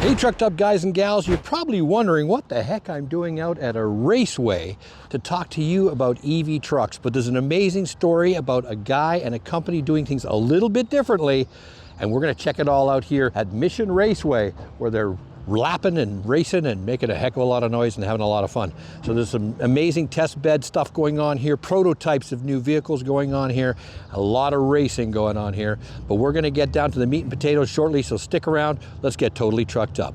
Hey Trucked Up guys and gals, you're probably wondering what the heck I'm doing out at a Raceway to talk to you about EV trucks, but there's an amazing story about a guy and a company doing things a little bit differently, and we're gonna check it all out here at Mission Raceway, where they're lapping and racing and making a heck of a lot of noise and having a lot of fun. So there's some amazing test bed stuff going on here, prototypes of new vehicles going on here, a lot of racing going on here, but we're gonna get down to the meat and potatoes shortly, so stick around. Let's get totally trucked up.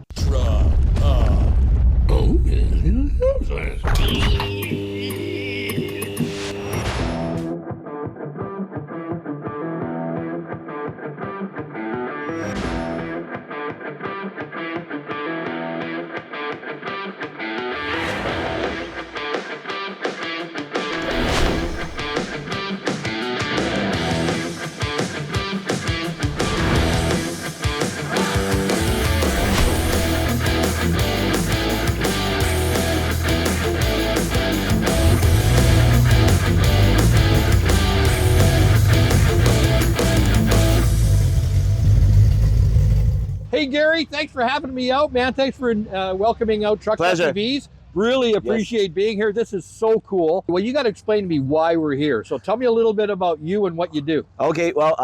Hey Gary, thanks for having me out, man. Thanks for welcoming out Trucks and EVs. Really appreciate being here. This is so cool. Well, you got to explain to me why we're here. So tell me a little bit about you and what you do. Okay, well,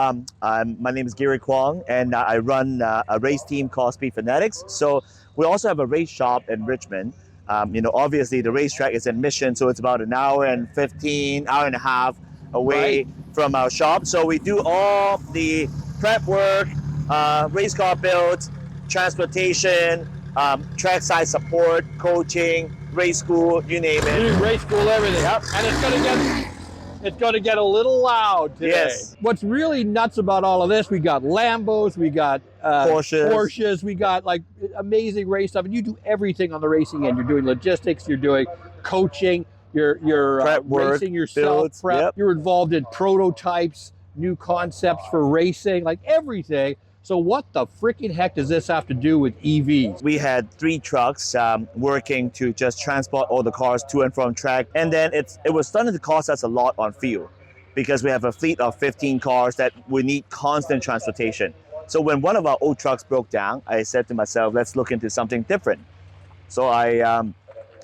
my name is Gary Kwang, and I run a race team called Fanatics. So we also have a race shop in Richmond. Obviously the racetrack is in Mission, so it's about an hour and 15, hour and a half away from our shop. So we do all the prep work, race car builds, transportation, trackside support, coaching, race school, you name it. You do race school, everything. Yep. And it's gonna get a little loud today. Yes. What's really nuts about all of this, we got Lambos, we got Porsches, we got like amazing race stuff, and you do everything on the racing end. You're doing logistics, you're doing coaching, you're racing yourself, builds, prep. Yep. You're involved in prototypes, new concepts for racing, like everything. So what the freaking heck does this have to do with EVs? We had 3 trucks working to just transport all the cars to and from track. And then it was starting to cost us a lot on fuel because we have a fleet of 15 cars that we need constant transportation. So when one of our old trucks broke down, I said to myself, let's look into something different. So I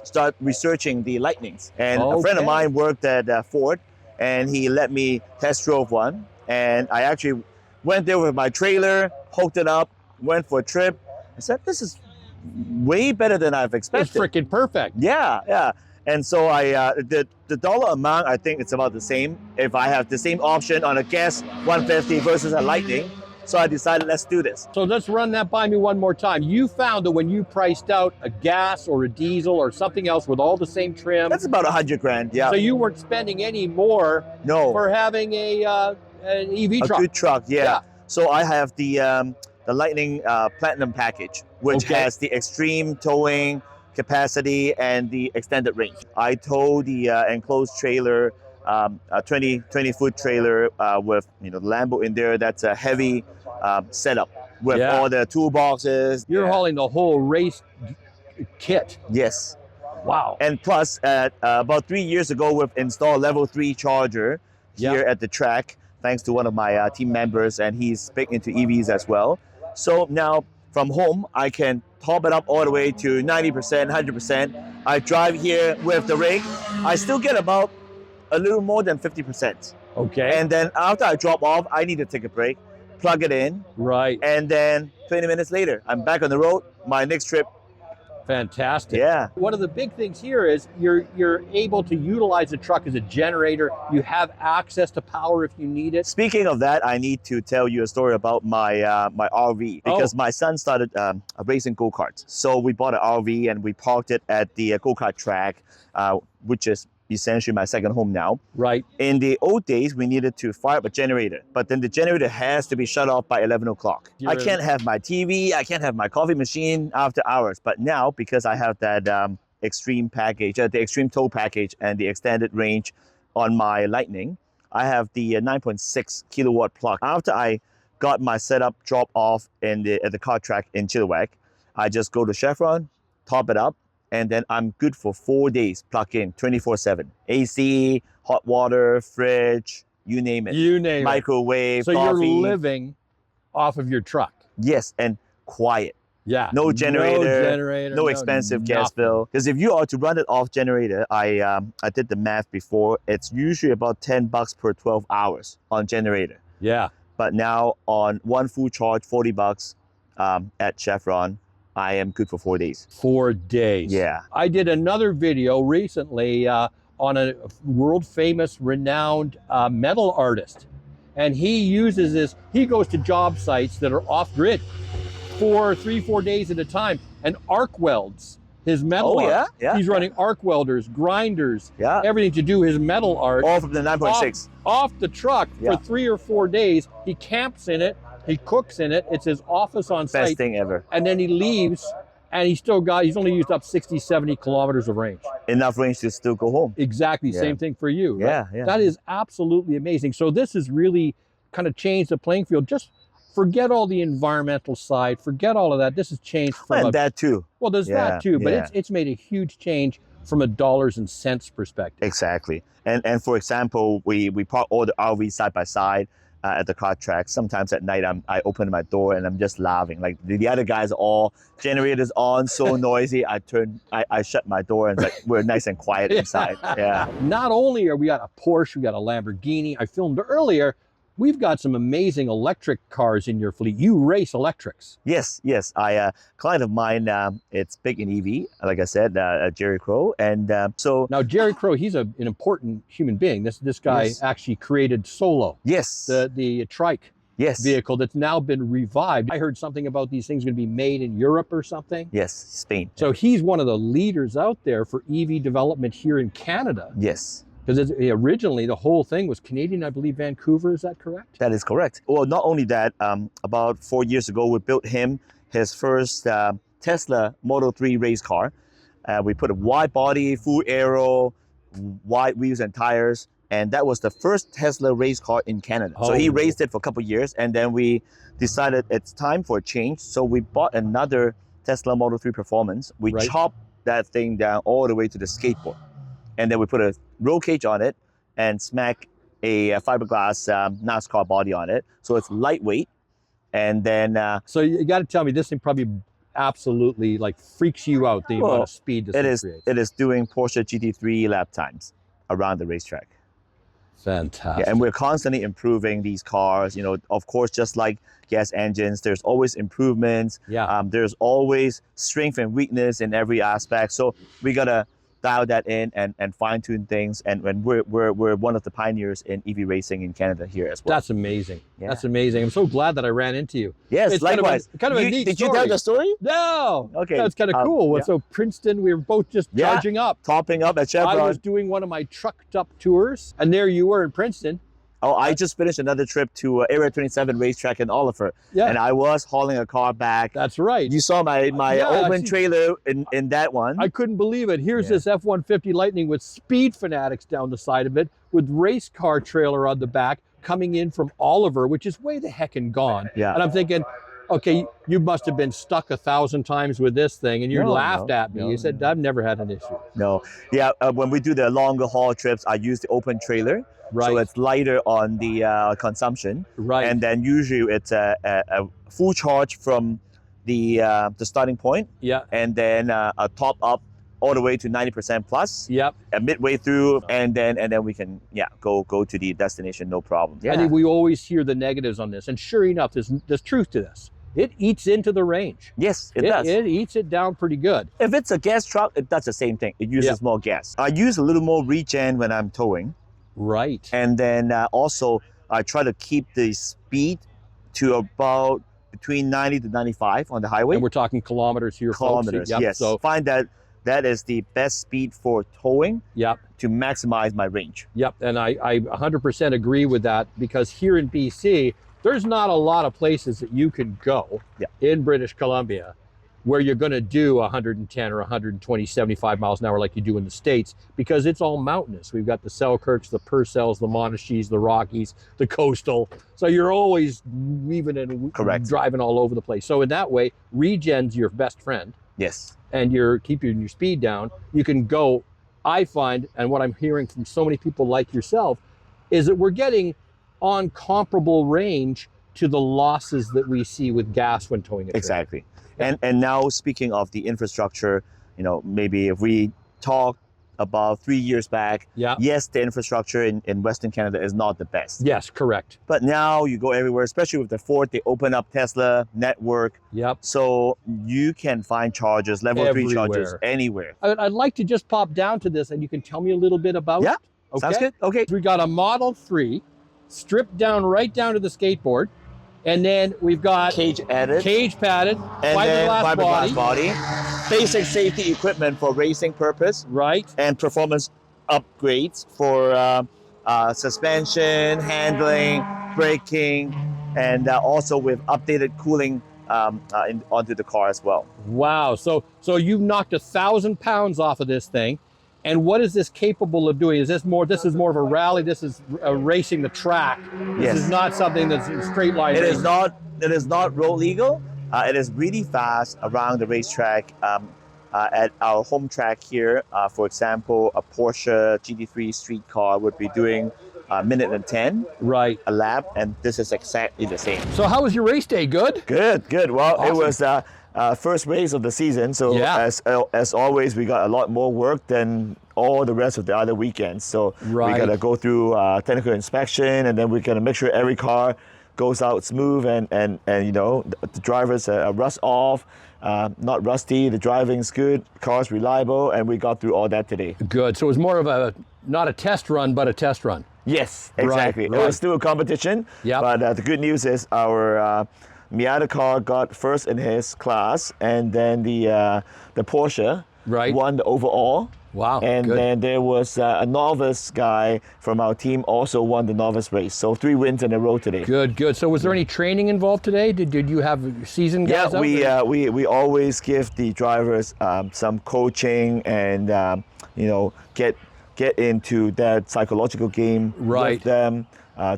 started researching the Lightnings. And a friend of mine worked at Ford, and he let me test drove one. And I actually went there with my trailer, hooked it up, went for a trip. I said, this is way better than I've expected. It's freaking perfect. Yeah. And so the dollar amount, I think it's about the same if I have the same option on a gas 150 versus a Lightning. So I decided, let's do this. So let's run that by me one more time. You found that when you priced out a gas or a diesel or something else with all the same trim. That's about 100 grand, yeah. So you weren't spending any more for having an EV truck. A good truck, yeah. So I have the Lightning Platinum package, which has the extreme towing capacity and the extended range. I towed the enclosed trailer, a 20-foot trailer with the Lambo in there. That's a heavy setup with all the toolboxes. You're hauling the whole race kit. Yes. Wow. And plus, about 3 years ago, we've installed level 3 charger here at the track, thanks to one of my team members, and he's big into EVs as well. So now from home, I can top it up all the way to 90%, 100%. I drive here with the rig. I still get about a little more than 50%. Okay. And then after I drop off, I need to take a break, plug it in. Right. And then 20 minutes later, I'm back on the road. My next trip. Fantastic. Yeah. One of the big things here is you're able to utilize the truck as a generator. You have access to power if you need it. Speaking of that, I need to tell you a story about my my RV, because my son started racing go-karts. So we bought an RV and we parked it at the go-kart track, which is essentially my second home now. Right. In the old days, we needed to fire up a generator, but then the generator has to be shut off by 11 o'clock. I can't have my TV, I can't have my coffee machine after hours. But now, because I have that extreme package, the extreme tow package and the extended range on my Lightning, I have the 9.6 kilowatt plug. After I got my setup drop off at the car track in Chilliwack, I just go to Chevron, top it up, and then I'm good for 4 days, plug in 24/7. AC, hot water, fridge, you name it. You name Microwave, it. So coffee. You're living off of your truck. Yes, and quiet. Yeah. No generator, no expensive gas bill. Because if you are to run it off generator, I did the math before, it's usually about $10 per 12 hours on generator. Yeah. But now on one full charge, $40 at Chevron, I am good for 4 days. 4 days. Yeah. I did another video recently on a world famous, renowned metal artist. And he uses this, he goes to job sites that are off grid for 3-4 days at a time and arc welds his metal art. Yeah. He's running arc welders, grinders, yeah, everything to do his metal art. All from the 9.6. Off the truck for 3 or 4 days. He camps in it, he cooks in it. It's his office on site. Best thing ever. And then he leaves and he's only used up 60, 70 kilometers of range. Enough range to still go home. Exactly, same thing for you. Right? Yeah, yeah. That is absolutely amazing. So this has really kind of changed the playing field. Just forget all the environmental side, forget all of that. This has changed from that too. Well, there's that too, but it's made a huge change from a dollars and cents perspective. Exactly. And for example, we park all the RVs side by side at the car track. Sometimes at night I open my door and I'm just laughing. Like the other guys are all generators on, so noisy. I shut my door and like we're nice and quiet inside. Yeah. Not only are we got a Porsche, we got a Lamborghini. I filmed earlier. We've got some amazing electric cars in your fleet. You race electrics. Yes. A client of mine, it's big in EV, like I said, Gary Kwang. And so... Now, Gary Kwang, he's an important human being. This guy actually created Solo. Yes. The trike vehicle that's now been revived. I heard something about these things going to be made in Europe or something. Yes, Spain. So he's one of the leaders out there for EV development here in Canada. Yes. Because originally the whole thing was Canadian, I believe, Vancouver, is that correct? That is correct. Well, not only that, about 4 years ago, we built him his first Tesla Model 3 race car. We put a wide body, full aero, wide wheels and tires, and that was the first Tesla race car in Canada. So he raced it for a couple of years, and then we decided it's time for a change. So we bought another Tesla Model 3 Performance. We chopped that thing down all the way to the skateboard. And then we put a roll cage on it and smack a fiberglass NASCAR body on it. So it's lightweight. And then... so you got to tell me, this thing probably absolutely like freaks you out, the amount of speed this thing creates. It is doing Porsche GT3 lap times around the racetrack. Fantastic. Yeah, and we're constantly improving these cars. You know, of course, just like gas engines, there's always improvements. Yeah. There's always strength and weakness in every aspect. So we got to dial that in and fine-tune things, and when we're one of the pioneers in EV racing in Canada here as well. That's amazing. Yeah. That's amazing. I'm so glad that I ran into you. Yes, it's likewise. Kind of a neat did story. you tell the story? No. Okay. That's kind of cool. So Princeton, we were both just charging up. Topping up at Chevron. I was doing one of my trucked up tours, and there you were in Princeton. Oh, I just finished another trip to Area 27 racetrack in Oliver, and I was hauling a car back. That's right. You saw my open trailer in that one. I couldn't believe it. Here's this F-150 Lightning with Speed Fanatics down the side of it, with race car trailer on the back, coming in from Oliver, which is way the heckin' gone. Yeah. And I'm thinking, okay, you must have been stuck 1,000 times with this thing, and you laughed at me. You said, I've never had an issue. No. Yeah, when we do the longer haul trips, I use the open trailer. Right. So it's lighter on the consumption. Right. And then usually it's a full charge from the starting point. Yeah. And then a top up all the way to 90% plus. Yep. Midway through, and then we can go to the destination, no problem. Yeah. I think we always hear the negatives on this, and sure enough, there's truth to this. It eats into the range. Yes, it does. It eats it down pretty good. If it's a gas truck, it does the same thing. It uses more gas. I use a little more regen when I'm towing. Right. And then also I try to keep the speed to about between 90 to 95 on the highway. And we're talking kilometers here, kilometers, folks. yes. So find that is the best speed for towing. Yep. To maximize my range. Yep. And I 100% agree with that, because here in BC, there's not a lot of places that you can go in British Columbia where you're going to do 110 or 120, 75 miles an hour like you do in the States, because it's all mountainous. We've got the Selkirks, the Purcells, the Monashees, the Rockies, the Coastal. So you're always weaving and driving all over the place. So in that way, regen's your best friend. Yes. And you're keeping your speed down. You can go, I find, and what I'm hearing from so many people like yourself, is that we're getting on comparable range to the losses that we see with gas when towing a trailer. Exactly. And now speaking of the infrastructure, you know, maybe if we talk about 3 years back, yes, the infrastructure in Western Canada is not the best. Yes, correct. But now you go everywhere, especially with the Ford, they open up Tesla network. Yep. So you can find chargers, level 3 chargers anywhere. I'd like to just pop down to this and you can tell me a little bit about it. Okay? Sounds good. Okay. We got a Model 3 stripped down right down to the skateboard. And then we've got cage padded, and fiberglass body, basic safety equipment for racing purpose, right? And performance upgrades for suspension, handling, braking, and also with updated cooling onto the car as well. Wow! So you've knocked 1,000 pounds off of this thing. And what is this capable of doing? Is this more? This is more of a rally. This is racing the track. This is not something that's in straight line. It is not. It is not road legal. It is really fast around the racetrack. At our home track here, for example, a Porsche GT3 street car would be doing a minute and 10 a lap, and this is exactly the same. So how was your race day? Good. Good. Well, awesome. It was. First race of the season, so as always, we got a lot more work than all the rest of the other weekends. So we got to go through technical inspection, and then we got to make sure every car goes out smooth, and you know the drivers are rust off, not rusty. The driving's good, car's reliable, and we got through all that today. Good. So it was more of a not a test run, but a test run. Yes, exactly. It was still a competition. But the good news is our Miata car got first in his class, and then the Porsche won the overall. Wow! And then there was a novice guy from our team also won the novice race. So 3 wins in a row today. Good. So was there any training involved today? Did you have seasoned guys out? Yeah, we always give the drivers some coaching and you know get into that psychological game with them.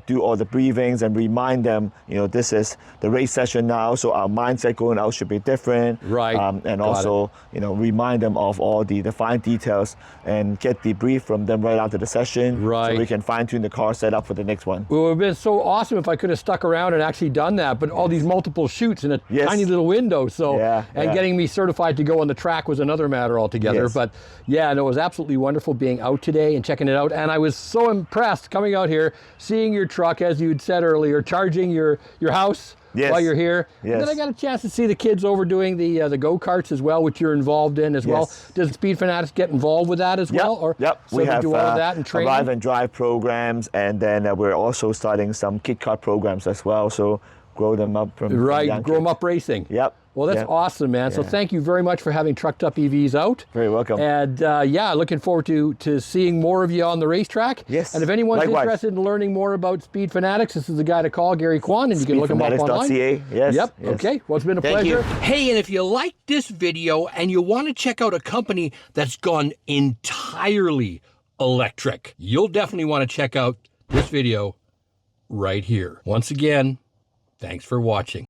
Do all the briefings and remind them, you know, this is the race session now, so our mindset going out should be different. And also, you know, remind them of all the fine details and get the brief from them right after the session. So we can fine tune the car setup for the next one. Well, it would have been so awesome if I could have stuck around and actually done that, but all these multiple shoots in a tiny little window. So, getting me certified to go on the track was another matter altogether. But yeah, no, it was absolutely wonderful being out today and checking it out. And I was so impressed coming out here, seeing your truck, as you'd said earlier, charging your house while you're here. And then I got a chance to see the kids over doing the go-karts as well, which you're involved in as well. Does Speed Fanatics get involved with that as well? Or so we have do all of that and training? Arrive and drive programs, and then we're also starting some kit car programs as well. So grow them up from grow them up racing. Well, that's awesome, man. So thank you very much for having Trucked Up EVs out. Very welcome. And looking forward to seeing more of you on the racetrack. Yes. And if anyone's interested in learning more about Speed Fanatics, this is the guy to call, Gary Kwang, and you can look him up online. Yes. Okay. Well, it's been a pleasure. Hey, and if you like this video and you want to check out a company that's gone entirely electric, you'll definitely want to check out this video right here. Once again, thanks for watching.